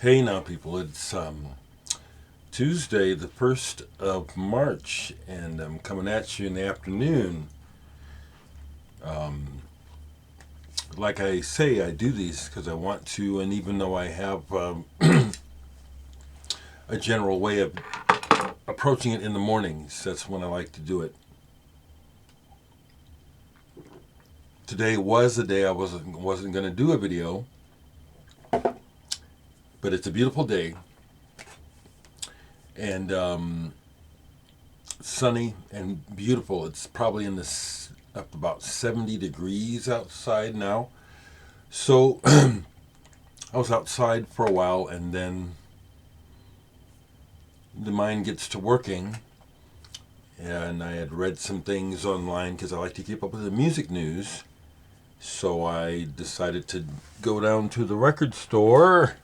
Hey now, people, it's Tuesday, the 1st of March, and I'm coming at you in the afternoon. Um, like I say, I do these because I want to, and even though I have a general way of approaching it in the mornings, that's when I like to do it. Today was the day I wasn't going to do a video, but it's a beautiful day, and sunny and beautiful. It's probably up about 70 degrees outside now. So I was outside for a while, and then the mind gets to working. And I had read some things online because I like to keep up with the music news. So I decided to go down to the record store.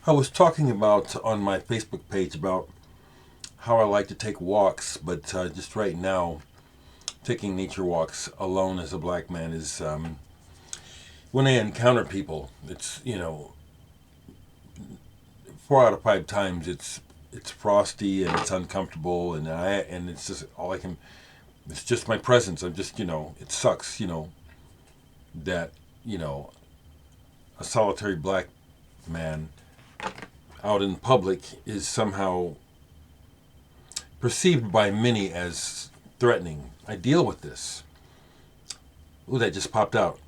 I was talking about on my Facebook page about how I like to take walks, but just right now, taking nature walks alone as a black man is when I encounter people, it's 4 out of 5 times it's frosty and it's uncomfortable and it's just all I can. It's just my presence. I'm just it sucks that a solitary black man out in public is somehow perceived by many as threatening. I deal with this. Ooh, that just popped out.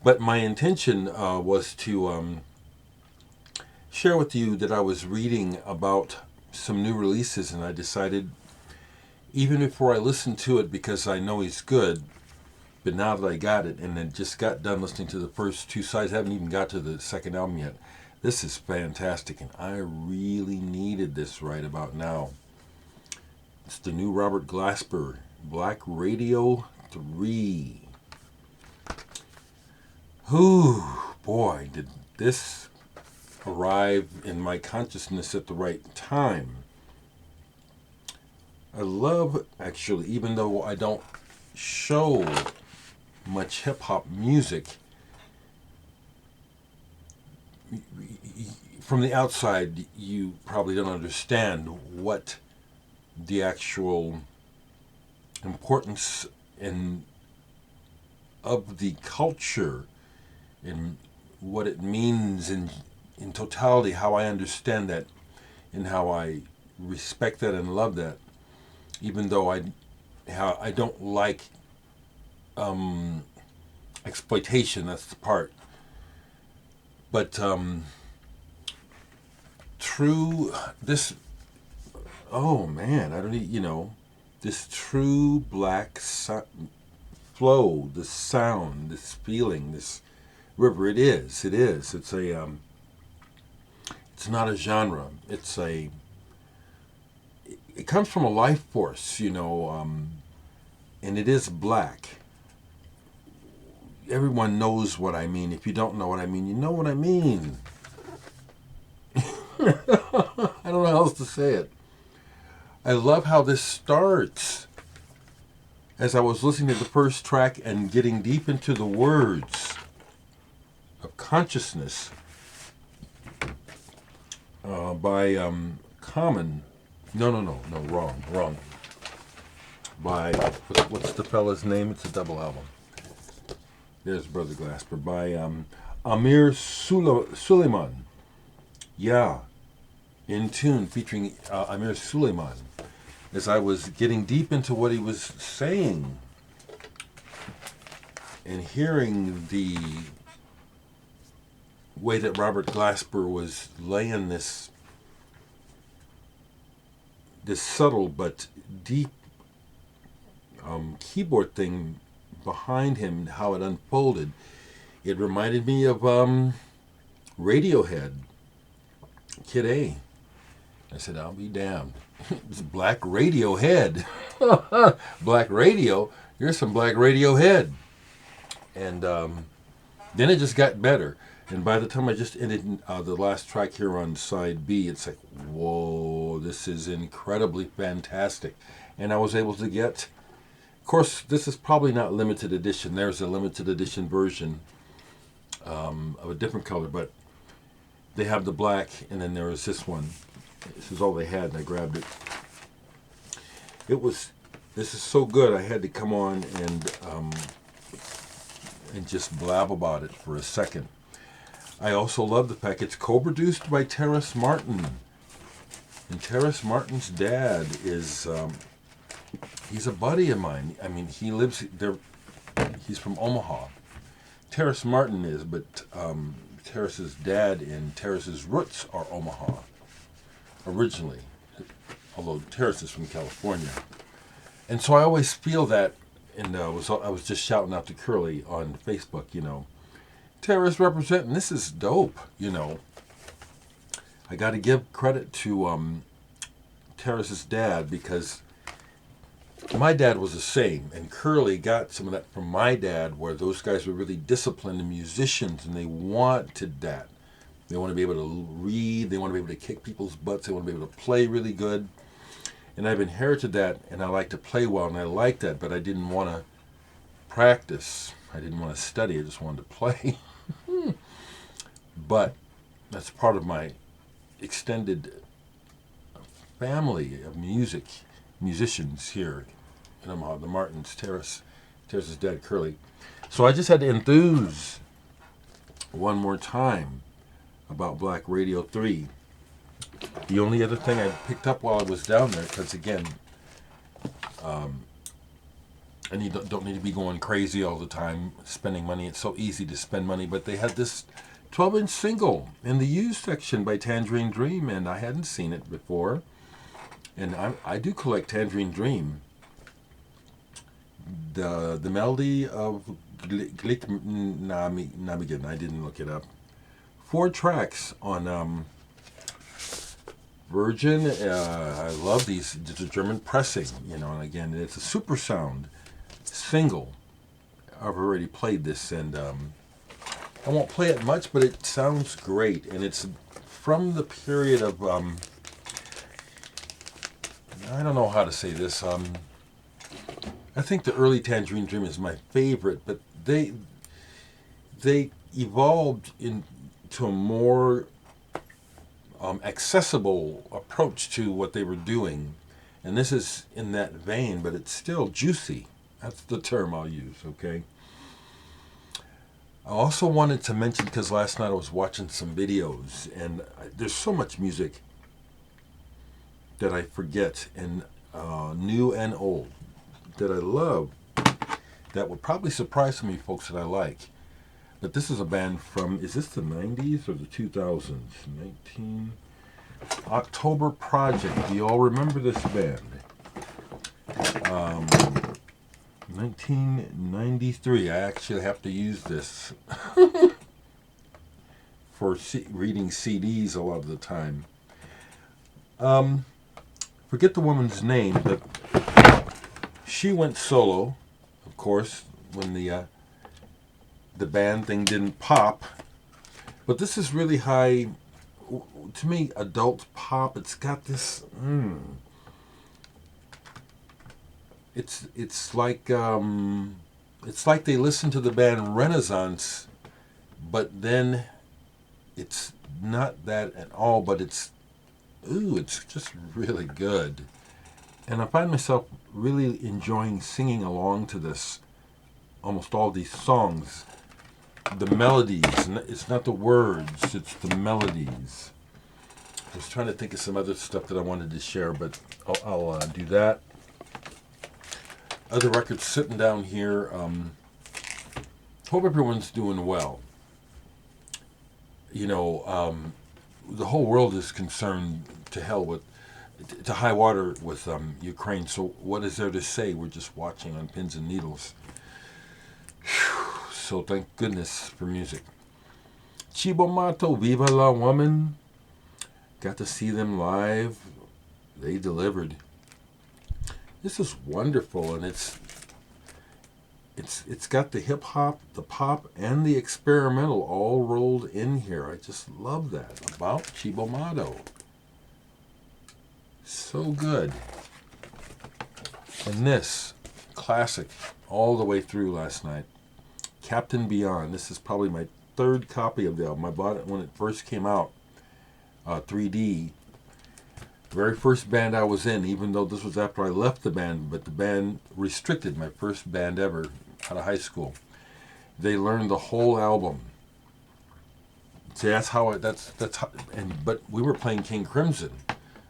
But my intention was to share with you that I was reading about some new releases, and I decided, even before I listened to it, because I know he's good, but now that I got it and then just got done listening to the first two sides, I haven't even got to the second album yet. This is fantastic, and I really needed this right about now. It's the new Robert Glasper, Black Radio 3. Whew, boy, did this arrive in my consciousness at the right time. I love, actually, even though I don't show much hip hop music, from the outside, you probably don't understand what the actual importance of the culture and what it means in totality, how I understand that and how I respect that and love that, even though I don't like exploitation. That's the part. But true, this, oh man, I don't need, this true black flow, this sound, this feeling, this river. It is. It's a. It's not a genre. It's a. It comes from a life force, and it is black. Everyone knows what I mean. If you don't know what I mean, you know what I mean. I don't know how else to say it. I love how this starts. As I was listening to the first track and getting deep into the words of consciousness by Common. No, wrong. By, what's the fella's name? It's a double album. There's Brother Glasper. By Amir Suleiman. Yeah, in tune, featuring Amir Suleiman. As I was getting deep into what he was saying and hearing the way that Robert Glasper was laying this subtle but deep keyboard thing behind him, how it unfolded, it reminded me of Radiohead, Kid A. I said, I'll be damned. It's Black Radiohead. Black Radio? You're some Black Radiohead. And then it just got better. And by the time I just ended the last track here on side B, it's like, whoa, this is incredibly fantastic. And I was able to get, of course, this is probably not limited edition. There's a limited edition version of a different color, but they have the black, and then there was this one. This is all they had, and I grabbed it. This is so good, I had to come on and just blab about it for a second. I also love the fact it's co-produced by Terrace Martin. And Terrace Martin's dad is, he's a buddy of mine. I mean, he lives there, he's from Omaha. Terrace Martin is, but Terrace's dad and Terrace's roots are Omaha, originally. Although Terrace is from California. And so I always feel that, and I was just shouting out to Curly on Facebook, Terrace representing, this is dope, I got to give credit to Terrace's dad, because my dad was the same, and Curly got some of that from my dad, where those guys were really disciplined and musicians, and they wanted that. They want to be able to read, they want to be able to kick people's butts, they want to be able to play really good. And I've inherited that, and I like to play well, and I like that, but I didn't want to practice. I didn't want to study, I just wanted to play. But that's part of my extended family of musicians here in Omaha, the Martins, Terrace's dad, Curly. So I just had to enthuse one more time about Black Radio 3. The only other thing I picked up while I was down there, because again, I don't need to be going crazy all the time, spending money. It's so easy to spend money, but they had this 12-inch single in the used section by Tangerine Dream, and I hadn't seen it before. And I do collect Tangerine Dream. The melody of Glick Namigan, I didn't look it up. 4 tracks on Virgin. I love these. It's a German pressing, and again, it's a super sound single. I've already played this, and I won't play it much, but it sounds great, and it's from the period of I don't know how to say this. I think the early Tangerine Dream is my favorite, but they evolved into a more accessible approach to what they were doing, and this is in that vein, but it's still juicy. That's the term I'll use, okay? I also wanted to mention, because last night I was watching some videos, and there's so much music that I forget, and new and old, that I love, that would probably surprise some of you folks that I like. But this is a band from, is this the 90s or the 2000s? October Project. Do you all remember this band? 1993. I actually have to use this for reading CDs a lot of the time. Forget the woman's name, but she went solo, of course, when the band thing didn't pop. But this is really high, to me, adult pop. It's got this. It's like they listened to the band Renaissance, but then it's not that at all. But it's just really good, and I find myself really enjoying singing along to this. Almost all these songs, the melodies. It's not the words; it's the melodies. I was trying to think of some other stuff that I wanted to share, but I'll do that. Other records sitting down here. Hope everyone's doing well. The whole world is concerned to high water with Ukraine. So what is there to say? We're just watching on pins and needles. Whew. So thank goodness for music. Cibo Matto, Viva la Woman. Got to see them live. They delivered. This is wonderful, and it's got the hip hop, the pop, and the experimental all rolled in here. I just love that about Cibo Matto. So good. And this classic all the way through last night. Captain Beyond. This is probably my third copy of the album. I bought it when it first came out, 3D. Very first band I was in, even though this was after I left the band, but the band restricted, my first band ever out of high school. They learned the whole album. See, that's how, but we were playing King Crimson,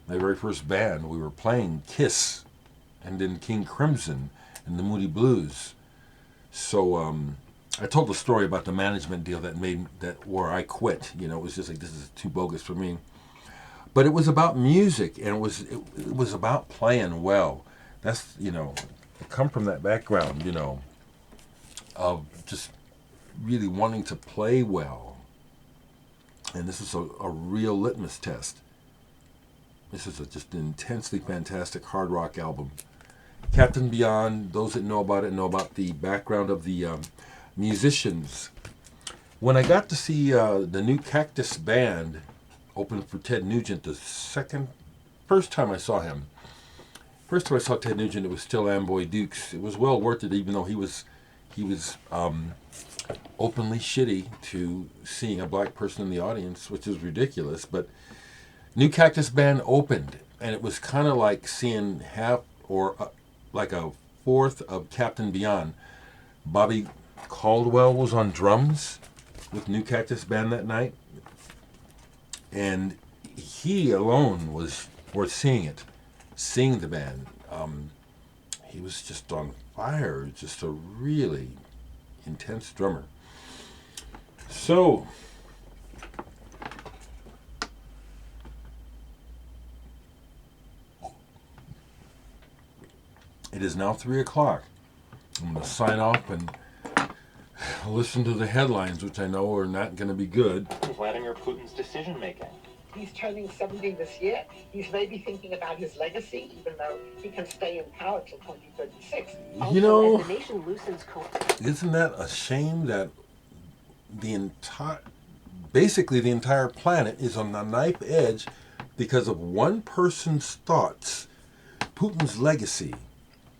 my very first band. We were playing Kiss, and then King Crimson, and the Moody Blues. So, I told the story about the management deal where I quit. You know, it was just like, this is too bogus for me. But it was about music, and it was about playing well. That's, you know, I come from that background, you know, of just really wanting to play well. And this is a real litmus test. This is just an intensely fantastic hard rock album. Captain Beyond, those that know about it know about the background of the musicians. When I got to see the new Cactus Band open for Ted Nugent, first time I saw him. First time I saw Ted Nugent, it was still Amboy Dukes. It was well worth it, even though he was openly shitty to seeing a black person in the audience, which is ridiculous. But new Cactus Band opened, and it was kind of like seeing half or like a fourth of Captain Beyond. Bobby Caldwell was on drums with New Cactus Band that night, and he alone was worth seeing the band. He was just on fire, just a really intense drummer. So, it is now 3 o'clock. I'm going to sign off and listen to the headlines, which I know are not going to be good. Vladimir Putin's decision making. He's turning 70 this year. He's maybe thinking about his legacy, even though he can stay in power till 2036. You know, as the nation loosens isn't that a shame that basically the entire planet is on the knife edge because of one person's thoughts, Putin's legacy.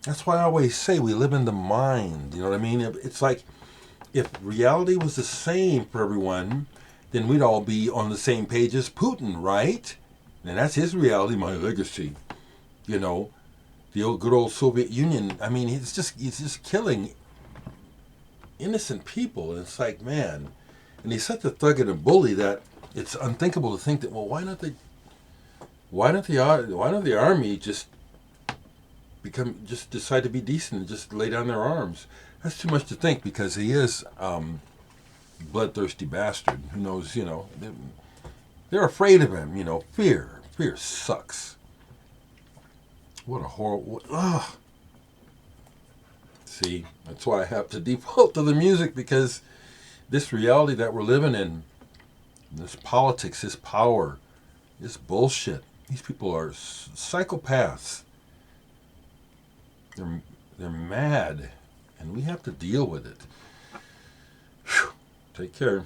That's why I always say we live in the mind. You know what I mean? It's like if reality was the same for everyone, then we'd all be on the same page as Putin, right? And that's his reality, my legacy. You know, the good old Soviet Union. I mean, he's just killing innocent people. And it's like, man, and he's such a thug and a bully that it's unthinkable to think that, well, why not the army just decide to be decent and just lay down their arms? That's too much to think, because he is bloodthirsty bastard who knows, you know, they're afraid of him, you know. Fear sucks. What a horrible, ugh. See, that's why I have to default to the music, because this reality that we're living in, this politics, this power, this bullshit, these people are psychopaths. They're mad, and we have to deal with it. Whew. Take care.